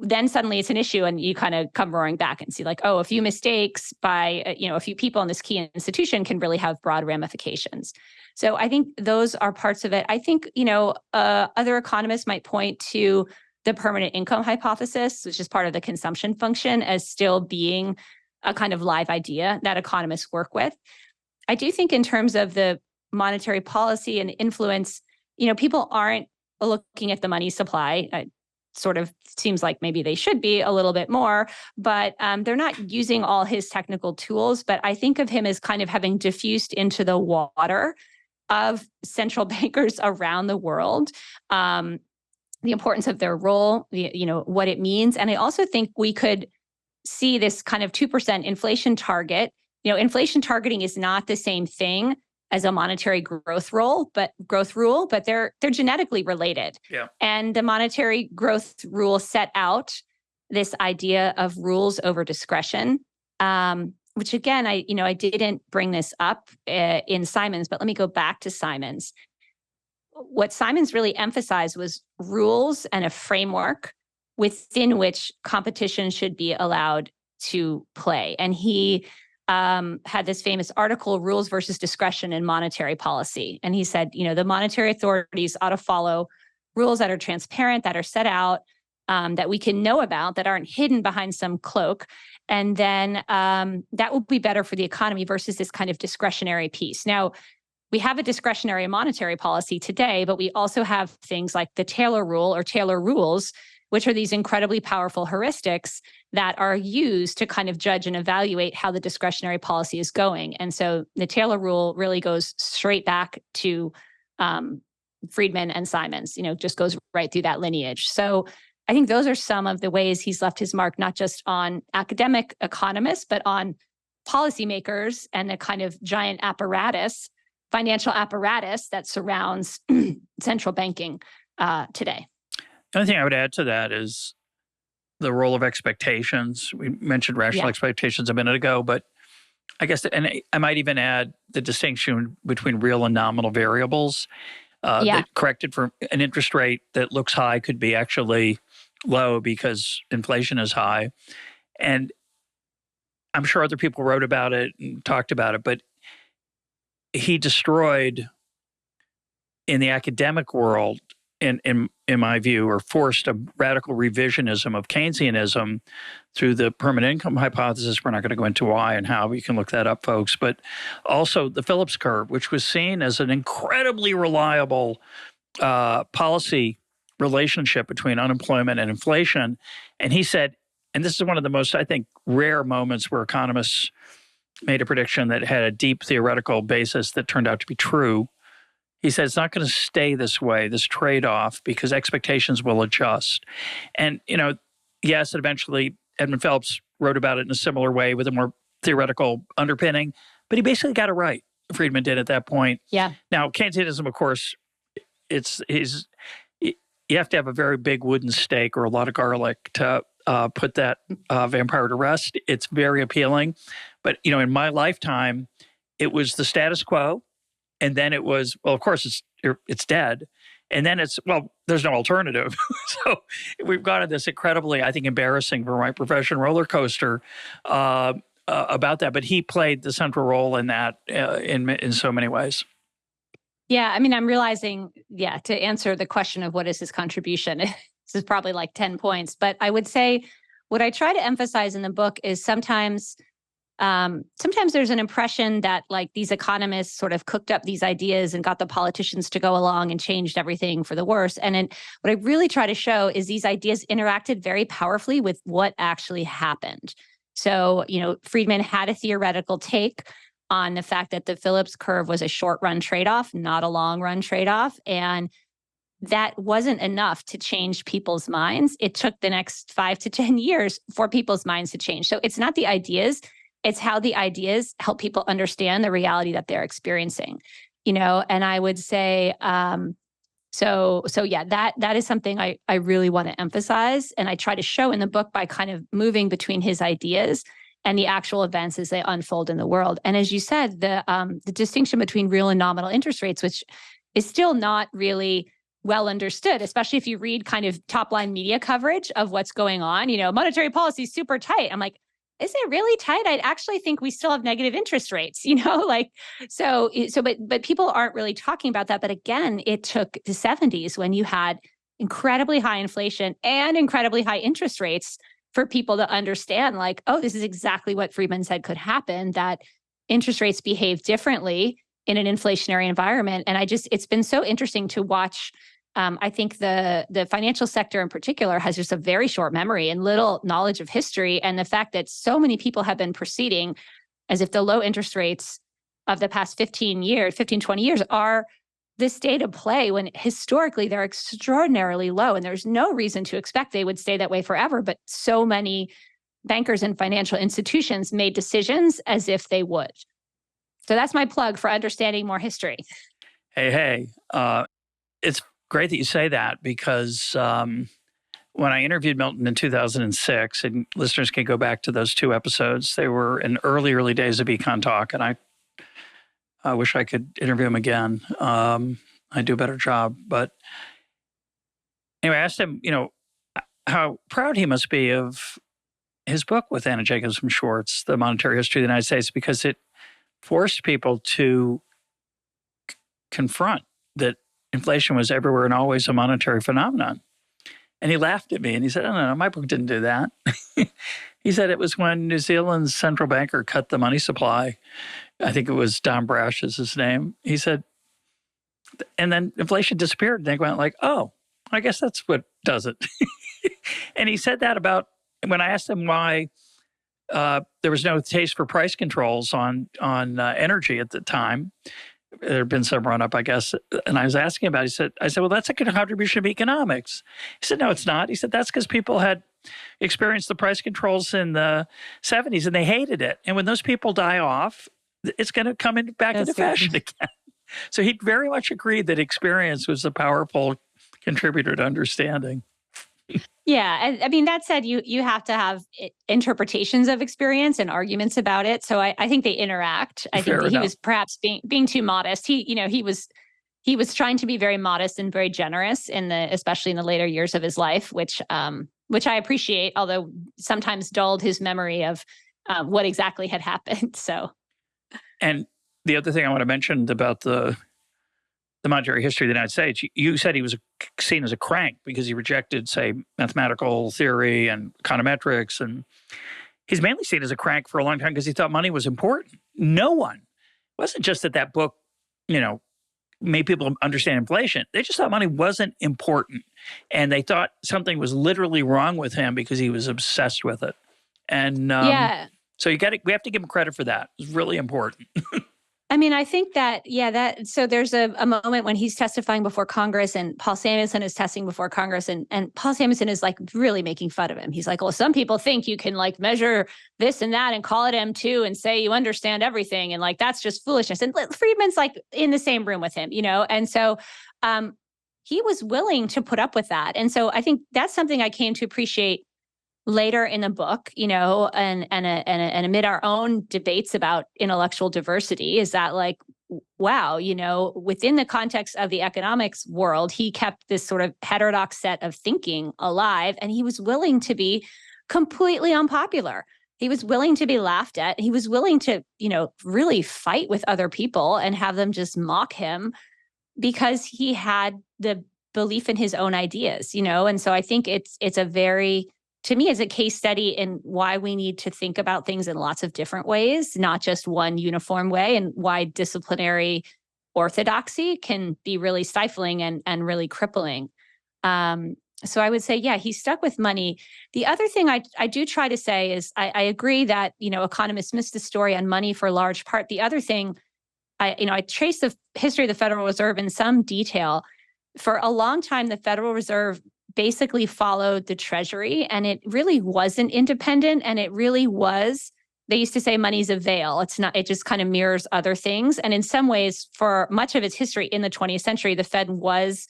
then suddenly it's an issue, and you kind of come roaring back and see like, oh, a few mistakes by, a few people in this key institution can really have broad ramifications. So I think those are parts of it. I think, other economists might point to the permanent income hypothesis, which is part of the consumption function, as still being a kind of live idea that economists work with. I do think in terms of the monetary policy and influence, people aren't looking at the money supply. Sort of seems like maybe they should be a little bit more, but they're not using all his technical tools. But I think of him as kind of having diffused into the water of central bankers around the world, the importance of their role, what it means. And I also think we could see this kind of 2% inflation target. Inflation targeting is not the same thing as a monetary growth rule, but they're genetically related. Yeah. And the monetary growth rule set out this idea of rules over discretion, which again, I didn't bring this up in Simons, but let me go back to Simons. What Simons really emphasized was rules and a framework within which competition should be allowed to play. And he had this famous article, Rules versus Discretion in Monetary Policy. And he said, the monetary authorities ought to follow rules that are transparent, that are set out, that we can know about, that aren't hidden behind some cloak. And then that will be better for the economy versus this kind of discretionary piece. Now, we have a discretionary monetary policy today, but we also have things like the Taylor rule or Taylor rules, which are these incredibly powerful heuristics that are used to kind of judge and evaluate how the discretionary policy is going. And so the Taylor rule really goes straight back to Friedman and Simons, just goes right through that lineage. So I think those are some of the ways he's left his mark, not just on academic economists, but on policymakers and the kind of giant apparatus, financial apparatus that surrounds central banking today. The only thing I would add to that is the role of expectations. We mentioned rational expectations a minute ago, but I guess, and I might even add the distinction between real and nominal variables. That corrected for an interest rate that looks high could be actually low because inflation is high. And I'm sure other people wrote about it and talked about it, but he destroyed in the academic world, in my view, or forced a radical revisionism of Keynesianism through the permanent income hypothesis. We're not going to go into why and how. You can look that up, folks. But also the Phillips curve, which was seen as an incredibly reliable policy relationship between unemployment and inflation. And he said, and this is one of the most, I think, rare moments where economists made a prediction that had a deep theoretical basis that turned out to be true. He said it's not going to stay this way, this trade-off, because expectations will adjust. And, yes, eventually Edmund Phelps wrote about it in a similar way with a more theoretical underpinning, but he basically got it right. Friedman did at that point. Yeah. Now, Keynesianism, of course, you have to have a very big wooden stake or a lot of garlic to put that vampire to rest. It's very appealing. But, in my lifetime, it was the status quo. And then it was, well, of course, it's dead. And then it's, well, there's no alternative. So we've gone on this incredibly, I think, embarrassing for my profession roller coaster about that. But he played the central role in that in so many ways. Yeah, I mean, I'm realizing, to answer the question of what is his contribution, this is probably like 10 points. But I would say what I try to emphasize in the book is sometimes there's an impression that like these economists sort of cooked up these ideas and got the politicians to go along and changed everything for the worse. And then what I really try to show is these ideas interacted very powerfully with what actually happened. So, Friedman had a theoretical take on the fact that the Phillips curve was a short run trade-off, not a long run trade-off. And that wasn't enough to change people's minds. It took the next 5 to 10 years for people's minds to change. So it's not the ideas, it's how the ideas help people understand the reality that they're experiencing, and I would say, that is something I really want to emphasize. And I try to show in the book by kind of moving between his ideas and the actual events as they unfold in the world. And as you said, the distinction between real and nominal interest rates, which is still not really well understood, especially if you read kind of top line media coverage of what's going on, monetary policy is super tight. I'm like, is it really tight? I'd actually think we still have negative interest rates, but people aren't really talking about that. But again, it took the 70s when you had incredibly high inflation and incredibly high interest rates for people to understand like, oh, this is exactly what Friedman said could happen, that interest rates behave differently in an inflationary environment. And it's been so interesting to watch. I think the financial sector in particular has just a very short memory and little knowledge of history. And the fact that so many people have been proceeding as if the low interest rates of the past 15, 20 years are the state of play when historically they're extraordinarily low. And there's no reason to expect they would stay that way forever. But so many bankers and financial institutions made decisions as if they would. So that's my plug for understanding more history. Hey, it's great that you say that because when I interviewed Milton in 2006, and listeners can go back to those 2 episodes, they were in early days of EconTalk, and I wish I could interview him again. I do a better job. But anyway, I asked him, how proud he must be of his book with Anna Jacobs from Schwartz, The Monetary History of the United States, because it forced people to confront that inflation was everywhere and always a monetary phenomenon. And he laughed at me and he said, no, my book didn't do that. He said it was when New Zealand's central banker cut the money supply. I think it was Don Brash is his name. He said, and then inflation disappeared. And they went like, oh, I guess that's what does it. And he said that about, when I asked him why there was no taste for price controls on energy at the time, there had been some run-up, I guess. And I was asking about it. I said, well, that's a contribution of economics. He said, no, it's not. He said, that's because people had experienced the price controls in the 70s and they hated it. And when those people die off, it's going to come back into fashion again. So he very much agreed that experience was a powerful contributor to understanding. Yeah. I mean, that said, you have to have interpretations of experience and arguments about it. So I think they interact. I think that he was perhaps being too modest. He was trying to be very modest and very generous especially in the later years of his life, which I appreciate, although sometimes dulled his memory of what exactly had happened. So, and the other thing I want to mention about the monetary history of the United States, you said he was seen as a crank because he rejected, say, mathematical theory and econometrics. And he's mainly seen as a crank for a long time because he thought money was important. No one, it wasn't just that book, made people understand inflation. They just thought money wasn't important. And they thought something was literally wrong with him because he was obsessed with it. And so we have to give him credit for that. It's really important. I mean, I think so there's a moment when he's testifying before Congress and Paul Samuelson is testifying before Congress and Paul Samuelson is like really making fun of him. He's like, well, some people think you can like measure this and that and call it M2 and say you understand everything. And like, that's just foolishness. And Friedman's like in the same room with him, And so he was willing to put up with that. And so I think that's something I came to appreciate later in the book, and amid our own debates about intellectual diversity, is that like, wow, within the context of the economics world, he kept this sort of heterodox set of thinking alive, and he was willing to be completely unpopular. He was willing to be laughed at. He was willing to, really fight with other people and have them just mock him because he had the belief in his own ideas, And so I think it's to me, it's a case study in why we need to think about things in lots of different ways, not just one uniform way, and why disciplinary orthodoxy can be really stifling and really crippling. So I would say, he stuck with money. The other thing I do try to say is I agree that, economists miss the story on money for a large part. The other thing, I trace the history of the Federal Reserve in some detail. For a long time, the Federal Reserve basically followed the Treasury, and it really wasn't independent. And it really was, they used to say money's a veil. It's not, it just kind of mirrors other things. And in some ways, for much of its history in the 20th century, the Fed was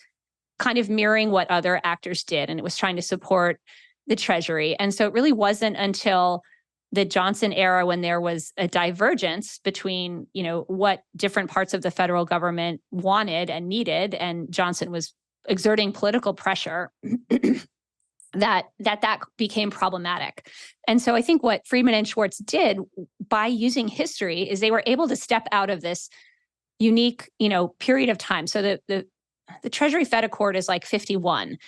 kind of mirroring what other actors did, and it was trying to support the Treasury. And so it really wasn't until the Johnson era when there was a divergence between, what different parts of the federal government wanted and needed, and Johnson was exerting political pressure that became problematic. And so I think what Friedman and Schwartz did by using history is they were able to step out of this unique, period of time. So the Treasury Fed Accord is like 51,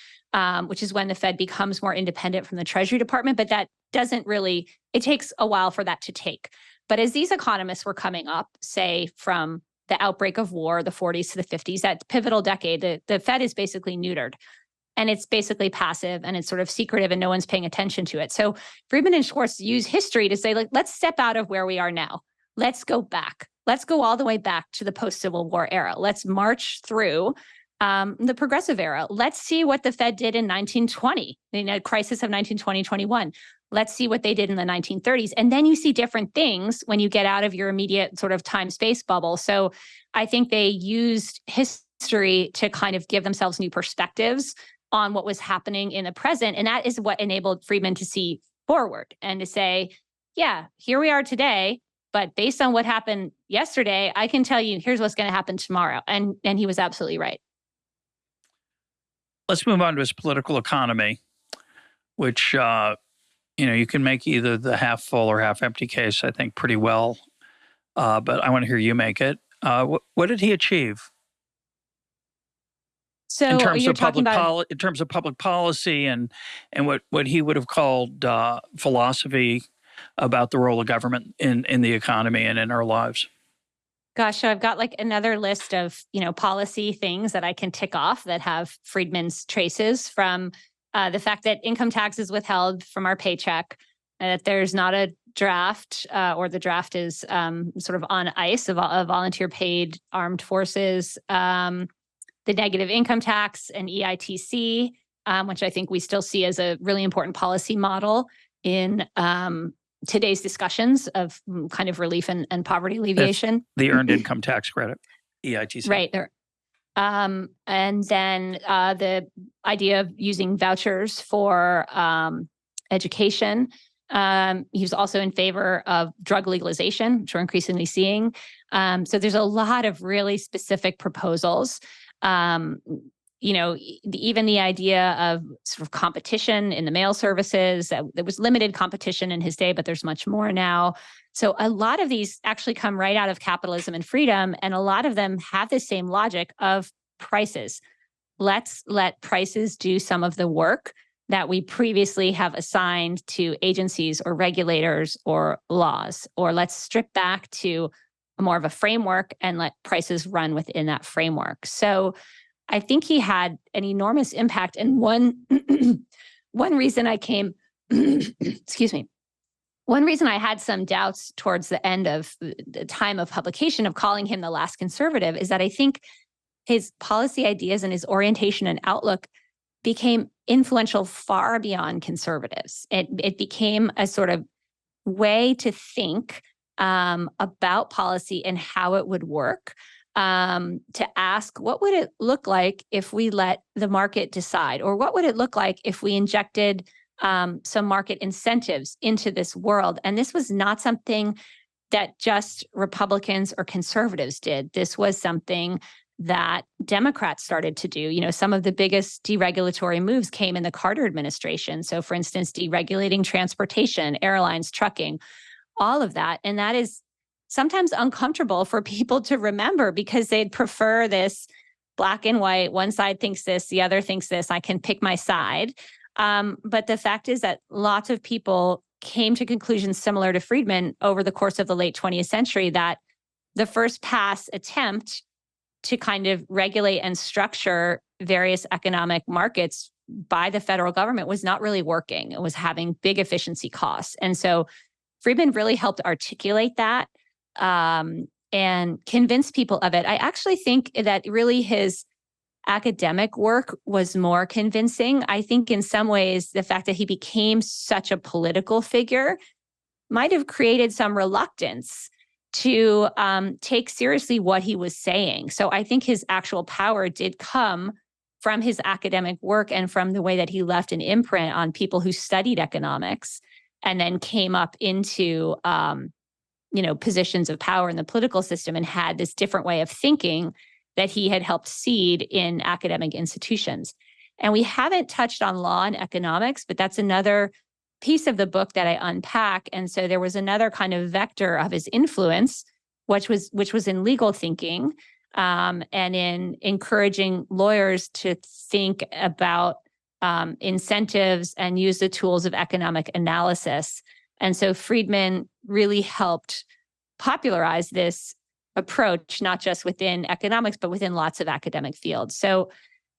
which is when the Fed becomes more independent from the Treasury Department, but that doesn't really, it takes a while for that to take. But as these economists were coming up, say from the outbreak of war, the 40s to the 50s, that pivotal decade, the Fed is basically neutered. And it's basically passive and it's sort of secretive and no one's paying attention to it. So Friedman and Schwartz use history to say, like, let's step out of where we are now. Let's go back. Let's go all the way back to the post-Civil War era. Let's march through the progressive era. Let's see what the Fed did in 1920, the crisis of 1920-21. Let's see what they did in the 1930s. And then you see different things when you get out of your immediate sort of time-space bubble. So I think they used history to kind of give themselves new perspectives on what was happening in the present. And that is what enabled Friedman to see forward and to say, yeah, here we are today, but based on what happened yesterday, I can tell you, here's what's going to happen tomorrow. And he was absolutely right. Let's move on to his political economy, which, you can make either the half full or half empty case, I think, pretty well. But I want to hear you make it. What did he achieve? So in terms of public policy and what he would have called philosophy about the role of government in the economy and in our lives. Gosh, so I've got like another list of, policy things that I can tick off that have Friedman's traces, from the fact that income tax is withheld from our paycheck, that there's not a draft, or the draft is sort of on ice of volunteer paid armed forces, the negative income tax and EITC, which I think we still see as a really important policy model in today's discussions of kind of relief and poverty alleviation. That's the earned income tax credit, EITC. Right. And then the idea of using vouchers for education. He was also in favor of drug legalization, which we're increasingly seeing. So there's a lot of really specific proposals. Even the idea of sort of competition in the mail services. There was limited competition in his day, but there's much more now. So a lot of these actually come right out of capitalism and freedom, and a lot of them have the same logic of prices. Let's let prices do some of the work that we previously have assigned to agencies or regulators or laws, or let's strip back to more of a framework and let prices run within that framework. So I think he had an enormous impact. And one reason I came, excuse me, one reason I had some doubts towards the end of the time of publication of calling him the last conservative is that I think his policy ideas and his orientation and outlook became influential far beyond conservatives. It became a sort of way to think about policy and how it would work, to ask, what would it look like if we let the market decide? Or what would it look like if we injected some market incentives into this world? And this was not something that just Republicans or conservatives did. This was something that Democrats started to do. Some of the biggest deregulatory moves came in the Carter administration. So for instance, deregulating transportation, airlines, trucking, all of that. And that is sometimes uncomfortable for people to remember because they'd prefer this black and white. One side thinks this, the other thinks this. I can pick my side. But the fact is that lots of people came to conclusions similar to Friedman over the course of the late 20th century that the first pass attempt to kind of regulate and structure various economic markets by the federal government was not really working. It was having big efficiency costs. And so Friedman really helped articulate that and convince people of it. I actually think that really his academic work was more convincing. I think in some ways, the fact that he became such a political figure might have created some reluctance to take seriously what he was saying. So I think his actual power did come from his academic work and from the way that he left an imprint on people who studied economics and then came up into positions of power in the political system and had this different way of thinking that he had helped seed in academic institutions. And we haven't touched on law and economics, but that's another piece of the book that I unpack. And so there was another kind of vector of his influence, which was in legal thinking, and in encouraging lawyers to think about incentives and use the tools of economic analysis. And so Friedman really helped popularize this approach, not just within economics, but within lots of academic fields. So,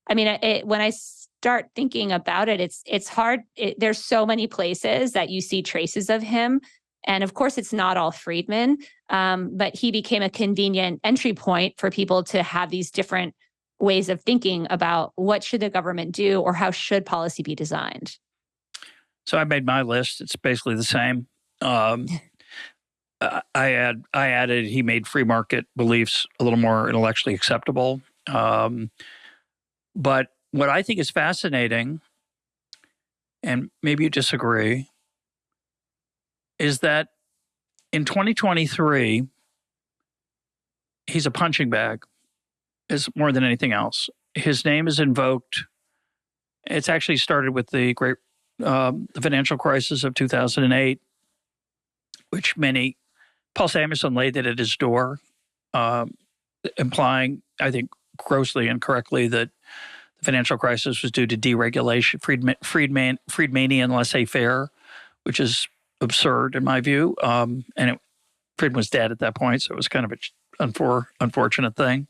I mean, when I start thinking about it, it's hard. There's so many places that you see traces of him. And of course, it's not all Friedman, but he became a convenient entry point for people to have these different ways of thinking about what should the government do or how should policy be designed. So I made my list. It's basically the same. I added he made free market beliefs a little more intellectually acceptable. But what I think is fascinating, and maybe you disagree, is that in 2023, he's a punching bag, is more than anything else. His name is invoked. It's actually started with the great the financial crisis of 2008, which Paul Samuelson laid it at his door, implying, I think, grossly incorrectly that the financial crisis was due to deregulation, Friedmanian laissez-faire, which is absurd in my view. Friedman was dead at that point, so it was kind of an unfortunate thing.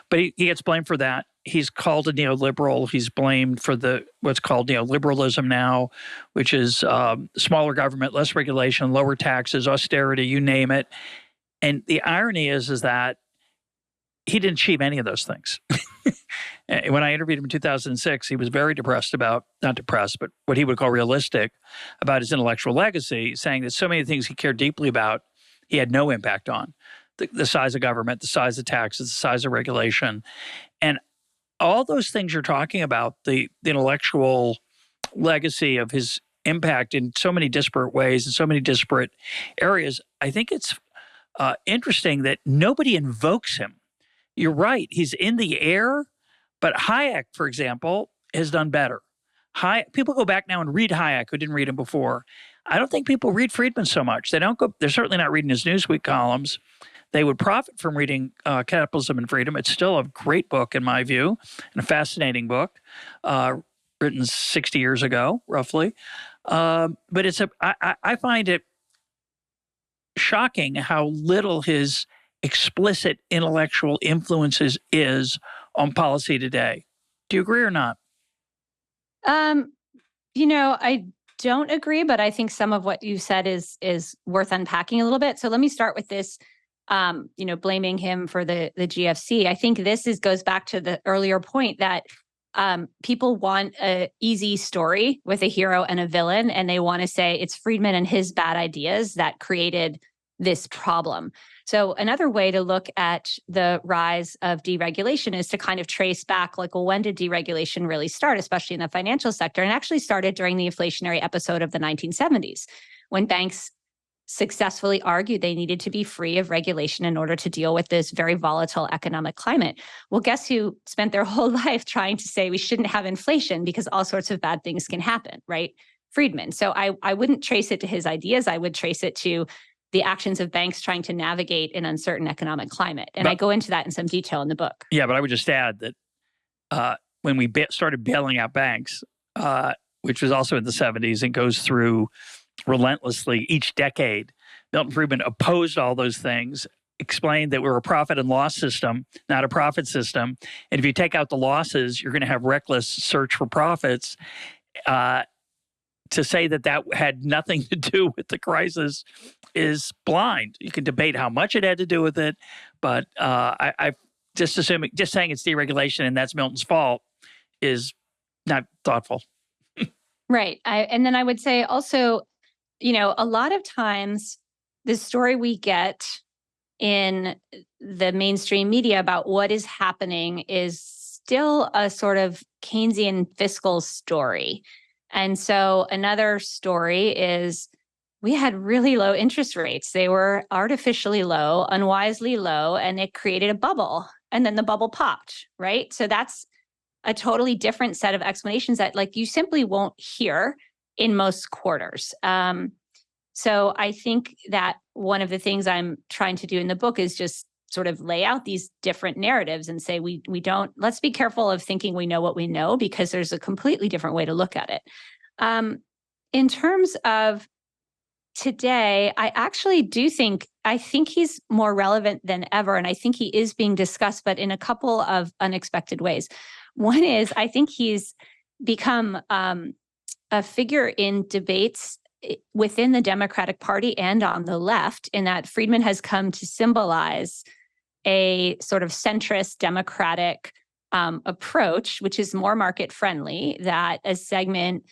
But he gets blamed for that. he's called a neoliberal. He's blamed for what's called neoliberalism now, which is smaller government, less regulation, lower taxes, austerity, you name it. And the irony is that he didn't achieve any of those things. When I interviewed him in 2006, he was very depressed about, not depressed, but what he would call realistic about his intellectual legacy, saying that so many things he cared deeply about, he had no impact on. The size of government, the size of taxes, the size of regulation. And all those things you're talking about, the intellectual legacy of his impact in so many disparate ways, in so many disparate areas, I think it's interesting that nobody invokes him. You're right. He's in the air, but Hayek, for example, has done better. People go back now and read Hayek, who didn't read him before. I don't think people read Friedman so much. They're certainly not reading his Newsweek columns. They would profit from reading Capitalism and Freedom. It's still a great book, in my view, and a fascinating book, written 60 years ago, roughly. But I find it shocking how little his explicit intellectual influences is on policy today. Do you agree or not? I don't agree, but I think some of what you said is worth unpacking a little bit. So let me start with this. Blaming him for the GFC. I think this goes back to the earlier point that people want an easy story with a hero and a villain, and they want to say it's Friedman and his bad ideas that created this problem. So another way to look at the rise of deregulation is to kind of trace back, like, well, when did deregulation really start, especially in the financial sector? And actually started during the inflationary episode of the 1970s, when banks successfully argued they needed to be free of regulation in order to deal with this very volatile economic climate. Well, guess who spent their whole life trying to say we shouldn't have inflation because all sorts of bad things can happen, right? Friedman. So I wouldn't trace it to his ideas. I would trace it to the actions of banks trying to navigate an uncertain economic climate. And I go into that in some detail in the book. Yeah, but I would just add that when we started bailing out banks, which was also in the 70s and goes through relentlessly each decade, Milton Friedman opposed all those things, explained that we're a profit and loss system, not a profit system. And if you take out the losses, you're going to have reckless search for profits. To say that had nothing to do with the crisis is blind. You can debate how much it had to do with it, but I just saying it's deregulation and that's Milton's fault is not thoughtful. Right. And then I would say also, a lot of times the story we get in the mainstream media about what is happening is still a sort of Keynesian fiscal story. And so another story is we had really low interest rates. They were artificially low, unwisely low, and it created a bubble. And then the bubble popped, right? So that's a totally different set of explanations that, like, you simply won't hear in most quarters. So I think that one of the things I'm trying to do in the book is just sort of lay out these different narratives and say let's be careful of thinking we know what we know, because there's a completely different way to look at it. In terms of today, I think he's more relevant than ever, and I think he is being discussed, but in a couple of unexpected ways. One is I think he's become a figure in debates within the Democratic Party and on the left, in that Friedman has come to symbolize a sort of centrist democratic approach, which is more market friendly, that a segment,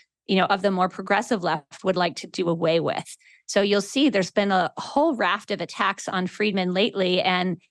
of the more progressive left would like to do away with. So you'll see there's been a whole raft of attacks on Friedman lately. And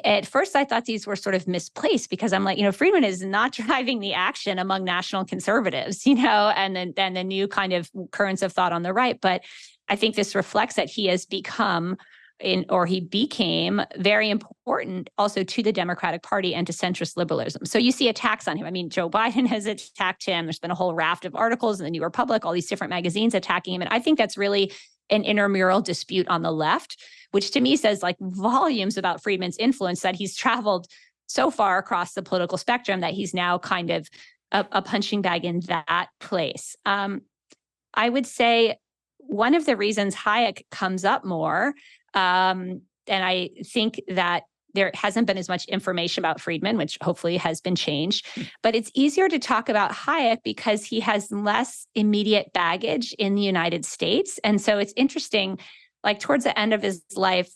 at first I thought these were sort of misplaced, because I'm like, Friedman is not driving the action among national conservatives, and then the new kind of currents of thought on the right. But I think this reflects that he has become he became very important also to the Democratic Party and to centrist liberalism. So you see attacks on him. I mean, Joe Biden has attacked him. There's been a whole raft of articles in the New Republic, all these different magazines attacking him. And I think that's really an intramural dispute on the left, which to me says like volumes about Friedman's influence, that he's traveled so far across the political spectrum that he's now kind of a punching bag in that place. I would say one of the reasons Hayek comes up more, and I think that there hasn't been as much information about Friedman, which hopefully has been changed. But it's easier to talk about Hayek because he has less immediate baggage in the United States. And so it's interesting, like towards the end of his life,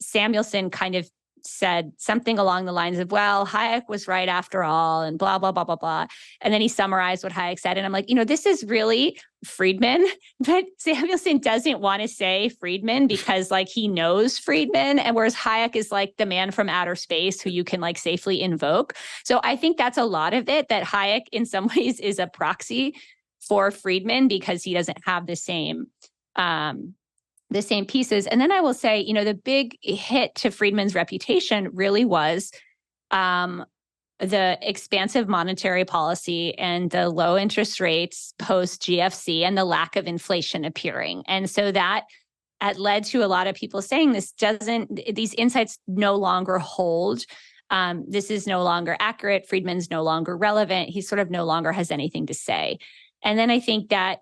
Samuelson kind of said something along the lines of, well, Hayek was right after all, and blah, blah, blah, blah, blah. And then he summarized what Hayek said. And I'm like, this is really Friedman, but Samuelson doesn't want to say Friedman because like he knows Friedman. And whereas Hayek is like the man from outer space who you can like safely invoke. So I think that's a lot of it, that Hayek in some ways is a proxy for Friedman because he doesn't have the same pieces. And then I will say, the big hit to Friedman's reputation really was the expansive monetary policy and the low interest rates post GFC and the lack of inflation appearing. And so that led to a lot of people saying these insights no longer hold. This is no longer accurate. Friedman's no longer relevant. He sort of no longer has anything to say. And then I think that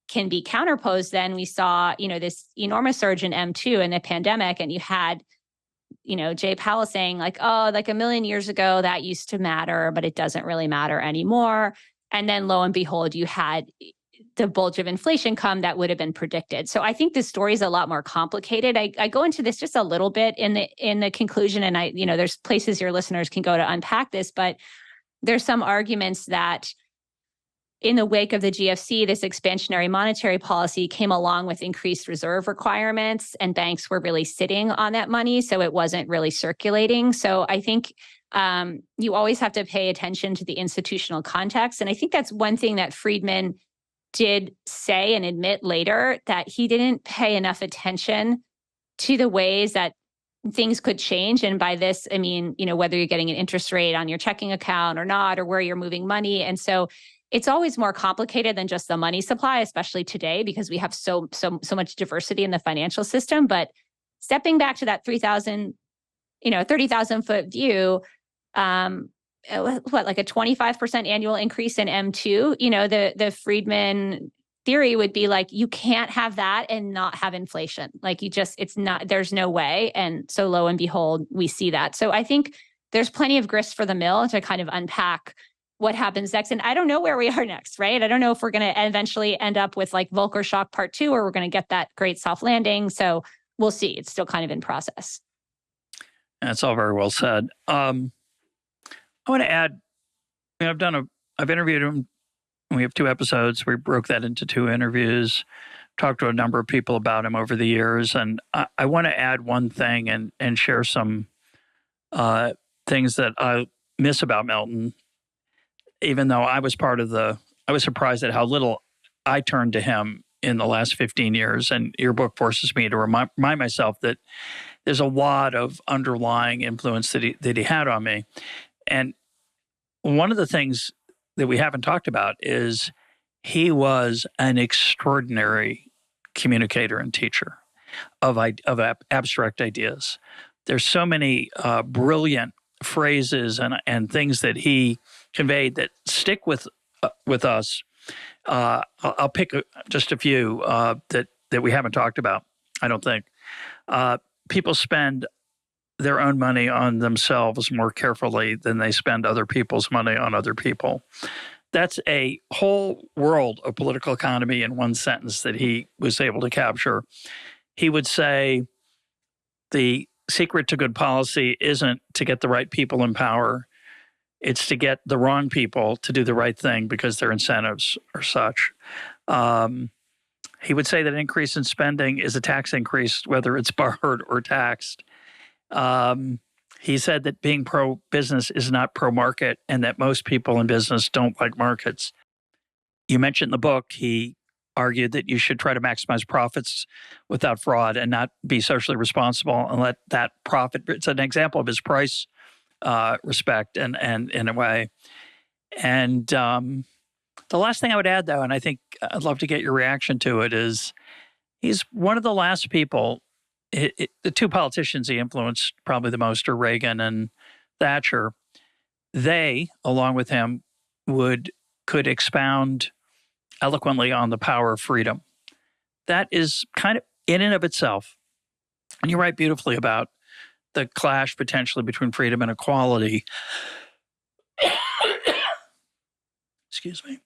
can be counterposed. Then we saw, this enormous surge in M2 in the pandemic, and you had, Jay Powell saying like, oh, like a million years ago, that used to matter, but it doesn't really matter anymore. And then lo and behold, you had the bulge of inflation come that would have been predicted. So I think the story is a lot more complicated. I go into this just a little bit in the conclusion, and there's places your listeners can go to unpack this, but there's some arguments that in the wake of the GFC, this expansionary monetary policy came along with increased reserve requirements, and banks were really sitting on that money, so it wasn't really circulating. So I think you always have to pay attention to the institutional context. And I think that's one thing that Friedman did say and admit later, that he didn't pay enough attention to the ways that things could change. And by this, I mean, whether you're getting an interest rate on your checking account or not, or where you're moving money. And so it's always more complicated than just the money supply, especially today, because we have so much diversity in the financial system. But stepping back to that 30,000 foot view, like a 25% annual increase in M2, the Friedman theory would be like, you can't have that and not have inflation. Like there's no way. And so lo and behold, we see that. So I think there's plenty of grist for the mill to kind of unpack what happens next. And I don't know where we are next, right? I don't know if we're going to eventually end up with like Volcker shock part 2, or we're going to get that great soft landing. So we'll see. It's still kind of in process. That's all very well said. I want to add, I've interviewed him. We have 2 episodes. We broke that into 2 interviews, talked to a number of people about him over the years. And I want to add one thing and share some things that I miss about Milton. Even though I was I was surprised at how little I turned to him in the last 15 years. And your book forces me to remind myself that there's a lot of underlying influence that he had on me. And one of the things that we haven't talked about is he was an extraordinary communicator and teacher of abstract ideas. There's so many brilliant phrases and things that he conveyed that stick with us. I'll pick just a few that we haven't talked about, I don't think. People spend their own money on themselves more carefully than they spend other people's money on other people. That's a whole world of political economy in one sentence that he was able to capture. He would say, the secret to good policy isn't to get the right people in power. It's to get the wrong people to do the right thing because their incentives are such. He would say that an increase in spending is a tax increase, whether it's borrowed or taxed. He said that being pro-business is not pro-market, and that most people in business don't like markets. You mentioned in the book, he argued that you should try to maximize profits without fraud and not be socially responsible and let that profit. It's an example of his price respect and in a way. And the last thing I would add, though, and I think I'd love to get your reaction to it, is he's one of the last people. The 2 politicians he influenced probably the most are Reagan and Thatcher. They, along with him, could expound eloquently on the power of freedom. That is kind of in and of itself. And you write beautifully about the clash potentially between freedom and equality. Excuse me.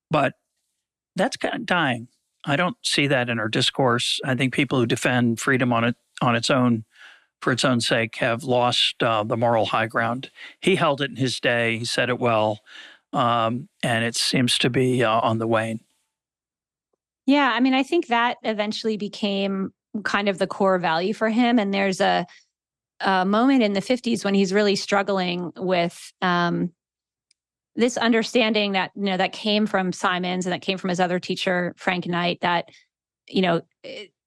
But that's kind of dying. I don't see that in our discourse. I think people who defend freedom on its own, for its own sake, have lost the moral high ground. He held it in his day. He said it well, and it seems to be on the wane. Yeah, I mean, I think that eventually became kind of the core value for him. And there's a moment in the 50s when he's really struggling with this understanding that, that came from Simons and that came from his other teacher, Frank Knight, that,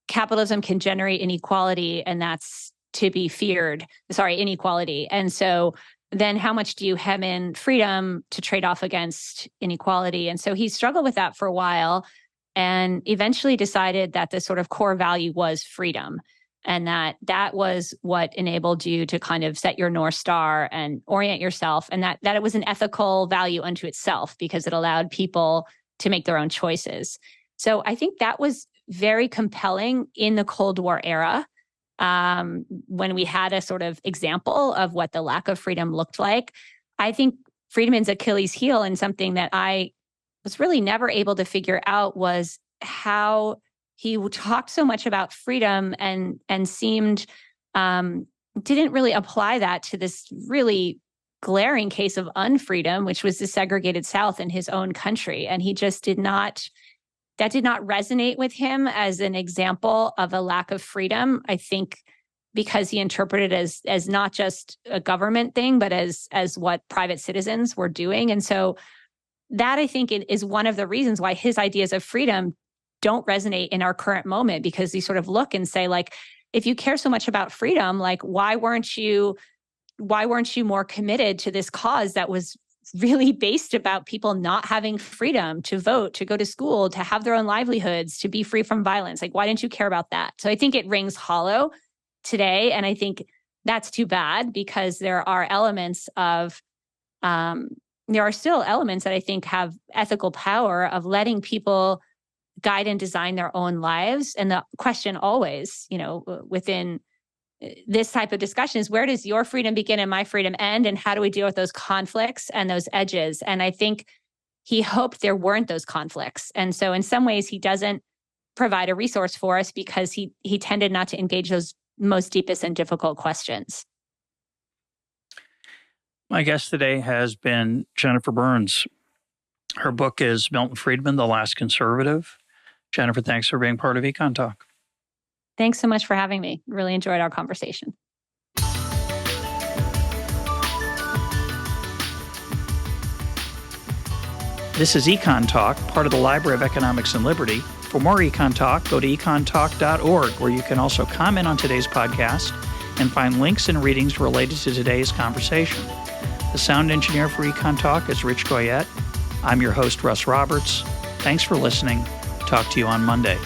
capitalism can generate inequality, and that's to be feared. Sorry, inequality. And so then how much do you hem in freedom to trade off against inequality? And so he struggled with that for a while and eventually decided that the sort of core value was freedom. And that was what enabled you to kind of set your North Star and orient yourself. And that it was an ethical value unto itself because it allowed people to make their own choices. So I think that was very compelling in the Cold War era, when we had a sort of example of what the lack of freedom looked like. I think Friedman's Achilles heel, and something that I was really never able to figure out, was how he talked so much about freedom and seemed didn't really apply that to this really glaring case of unfreedom, which was the segregated South in his own country. And he just did not resonate with him as an example of a lack of freedom. I think because he interpreted it as not just a government thing, but as what private citizens were doing. And so that, I think, is one of the reasons why his ideas of freedom don't resonate in our current moment, because you sort of look and say, like, if you care so much about freedom, like, why weren't you more committed to this cause that was really based about people not having freedom to vote, to go to school, to have their own livelihoods, to be free from violence? Like, why didn't you care about that? So I think it rings hollow today. And I think that's too bad, because there are still elements that I think have ethical power of letting people guide and design their own lives. And the question always, within this type of discussion is, where does your freedom begin and my freedom end? And how do we deal with those conflicts and those edges? And I think he hoped there weren't those conflicts. And so in some ways, he doesn't provide a resource for us because he tended not to engage those most deepest and difficult questions. My guest today has been Jennifer Burns. Her book is Milton Friedman, The Last Conservative. Jennifer, thanks for being part of EconTalk. Thanks so much for having me. Really enjoyed our conversation. This is EconTalk, part of the Library of Economics and Liberty. For more EconTalk, go to econtalk.org, where you can also comment on today's podcast and find links and readings related to today's conversation. The sound engineer for EconTalk is Rich Goyette. I'm your host, Russ Roberts. Thanks for listening. Talk to you on Monday.